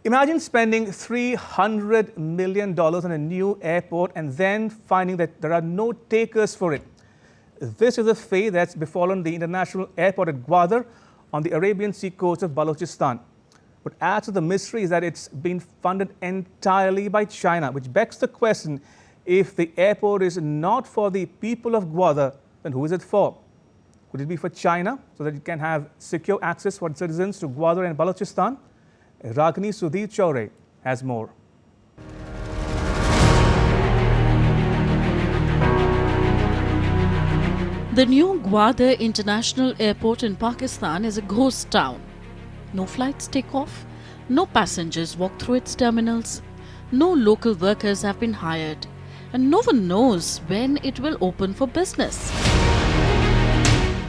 Imagine spending $300 million on a new airport and then finding that there are no takers for it. This is the fate that's befallen the international airport at Gwadar on the Arabian Sea coast of Balochistan. What adds to the mystery is that it's been funded entirely by China, which begs the question, if the airport is not for the people of Gwadar, then who is it for? Could it be for China so that it can have secure access for its citizens to Gwadar and Balochistan? Ragini Sudhir Chaure has more. The new Gwadar International Airport in Pakistan is a ghost town. No flights take off, no passengers walk through its terminals, no local workers have been hired, and no one knows when it will open for business.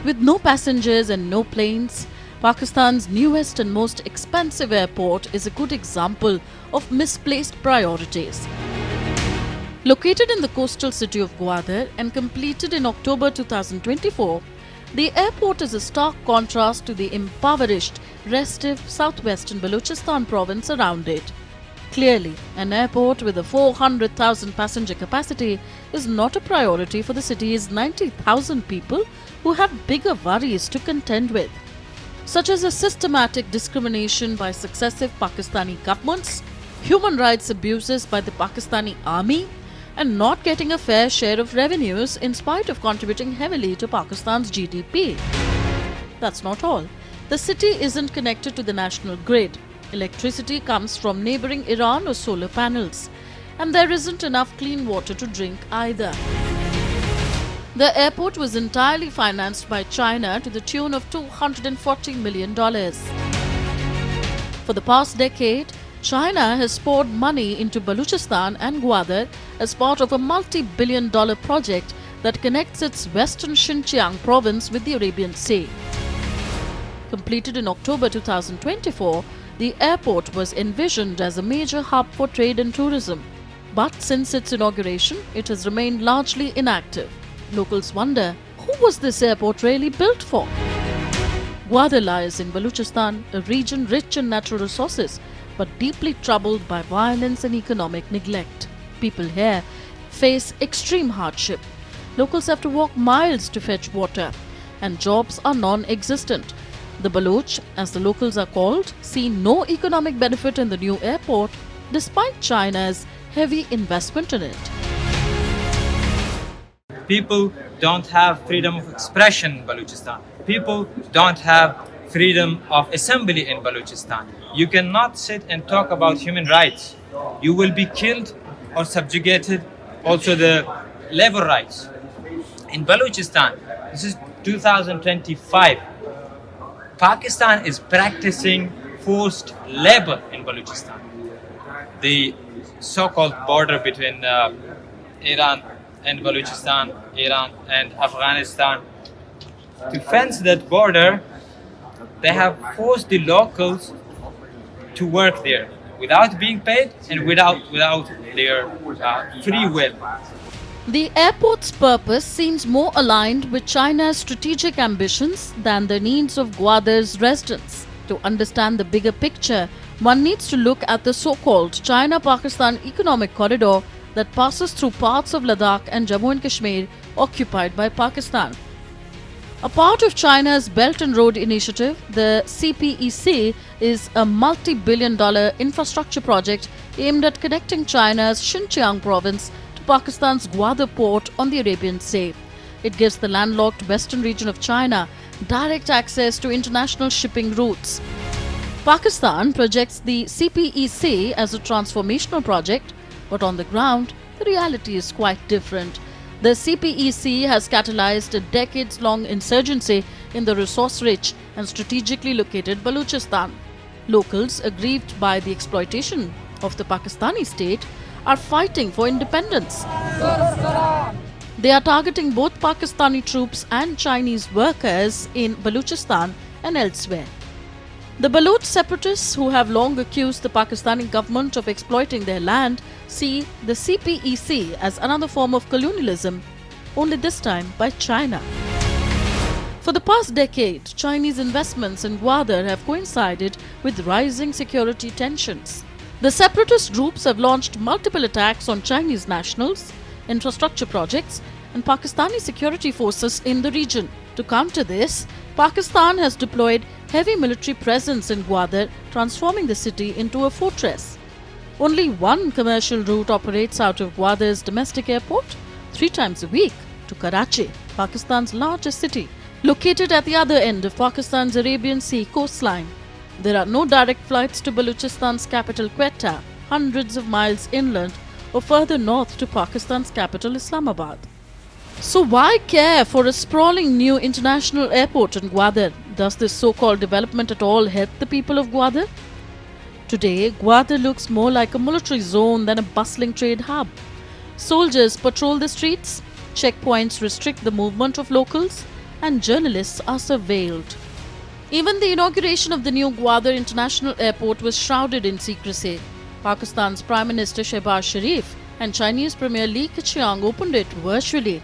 With no passengers and no planes, Pakistan's newest and most expensive airport is a good example of misplaced priorities. Located in the coastal city of Gwadar and completed in October 2024, the airport is a stark contrast to the impoverished, restive southwestern Balochistan province around it. Clearly, an airport with a 400,000 passenger capacity is not a priority for the city's 90,000 people who have bigger worries to contend with, such as a systematic discrimination by successive Pakistani governments, human rights abuses by the Pakistani army, and not getting a fair share of revenues in spite of contributing heavily to Pakistan's GDP. That's not all. The city isn't connected to the national grid. Electricity comes from neighboring Iran or solar panels, and there isn't enough clean water to drink either. The airport was entirely financed by China to the tune of $240 million. For the past decade, China has poured money into Balochistan and Gwadar as part of a multi-billion-dollar project that connects its western Xinjiang province with the Arabian Sea. Completed in October 2024, the airport was envisioned as a major hub for trade and tourism. But since its inauguration, it has remained largely inactive. Locals wonder, who was this airport really built for? Gwadar lies in Balochistan, a region rich in natural resources, but deeply troubled by violence and economic neglect. People here face extreme hardship. Locals have to walk miles to fetch water, and jobs are non-existent. The Baloch, as the locals are called, see no economic benefit in the new airport, despite China's heavy investment in it. People don't have freedom of expression in Balochistan. People don't have freedom of assembly in Balochistan. You cannot sit and talk about human rights. You will be killed or subjugated. Also the labor rights. In Balochistan, this is 2025. Pakistan is practicing forced labor in Balochistan. The so-called border between Iran and Balochistan, Iran and Afghanistan. To fence that border, they have forced the locals to work there without being paid and without their free will. The airport's purpose seems more aligned with China's strategic ambitions than the needs of Gwadar's residents. To understand the bigger picture, one needs to look at the so-called China-Pakistan economic corridor that passes through parts of Ladakh and Jammu and Kashmir occupied by Pakistan. A part of China's Belt and Road Initiative, the CPEC is a multi-billion-dollar infrastructure project aimed at connecting China's Xinjiang province to Pakistan's Gwadar port on the Arabian Sea. It gives the landlocked western region of China direct access to international shipping routes. Pakistan projects the CPEC as a transformational project, but on the ground, the reality is quite different. The CPEC has catalyzed a decades-long insurgency in the resource-rich and strategically located Balochistan. Locals, aggrieved by the exploitation of the Pakistani state, are fighting for independence. They are targeting both Pakistani troops and Chinese workers in Balochistan and elsewhere. The Baloch separatists, who have long accused the Pakistani government of exploiting their land, see the CPEC as another form of colonialism, only this time by China. For the past decade, Chinese investments in Gwadar have coincided with rising security tensions. The separatist groups have launched multiple attacks on Chinese nationals, infrastructure projects, and Pakistani security forces in the region. To counter this, Pakistan has deployed heavy military presence in Gwadar, transforming the city into a fortress. Only one commercial route operates out of Gwadar's domestic airport 3 times a week to Karachi, Pakistan's largest city, located at the other end of Pakistan's Arabian Sea coastline. There are no direct flights to Balochistan's capital Quetta, hundreds of miles inland or further north to Pakistan's capital Islamabad. So why care for a sprawling new international airport in Gwadar? Does this so-called development at all help the people of Gwadar? Today, Gwadar looks more like a military zone than a bustling trade hub. Soldiers patrol the streets, checkpoints restrict the movement of locals, and journalists are surveilled. Even the inauguration of the new Gwadar International Airport was shrouded in secrecy. Pakistan's Prime Minister Shehbaz Sharif and Chinese Premier Li Keqiang opened it virtually,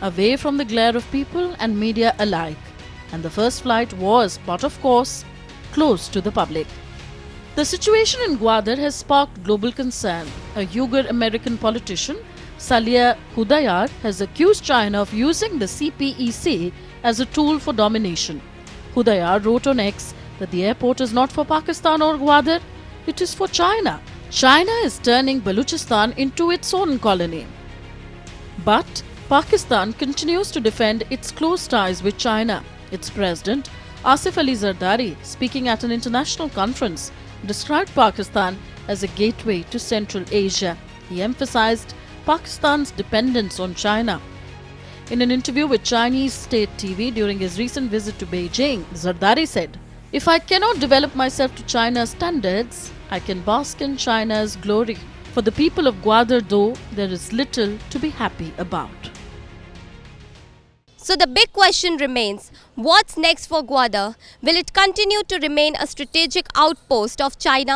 away from the glare of people and media alike. And the first flight was, but of course, closed to the public. The situation in Gwadar has sparked global concern. A Uyghur-American politician, Salia Hudayar, has accused China of using the CPEC as a tool for domination. Hudayar wrote on X that the airport is not for Pakistan or Gwadar, it is for China. China is turning Balochistan into its own colony. But Pakistan continues to defend its close ties with China. Its president, Asif Ali Zardari, speaking at an international conference, described Pakistan as a gateway to Central Asia. He emphasized Pakistan's dependence on China. In an interview with Chinese state TV during his recent visit to Beijing, Zardari said, "If I cannot develop myself to China's standards, I can bask in China's glory. For the people of Gwadar, though, there is little to be happy about." So the big question remains, what's next for Gwadar? Will it continue to remain a strategic outpost of China?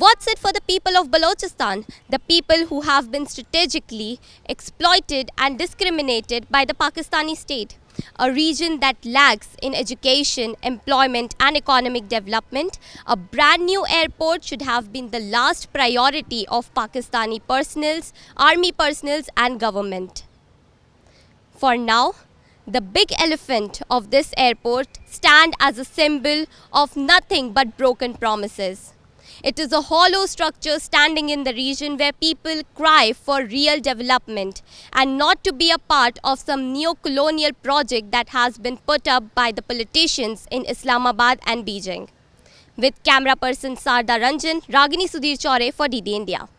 What's it for the people of Balochistan, the people who have been strategically exploited and discriminated by the Pakistani state? A region that lacks in education, employment and economic development. A brand new airport should have been the last priority of Pakistani personnels, army personnels and government. For now, the big elephant of this airport stands as a symbol of nothing but broken promises. It is a hollow structure standing in the region where people cry for real development and not to be a part of some neo-colonial project that has been put up by the politicians in Islamabad and Beijing. With camera person Sarda Ranjan, Ragini Sudhir Chaure for DD India.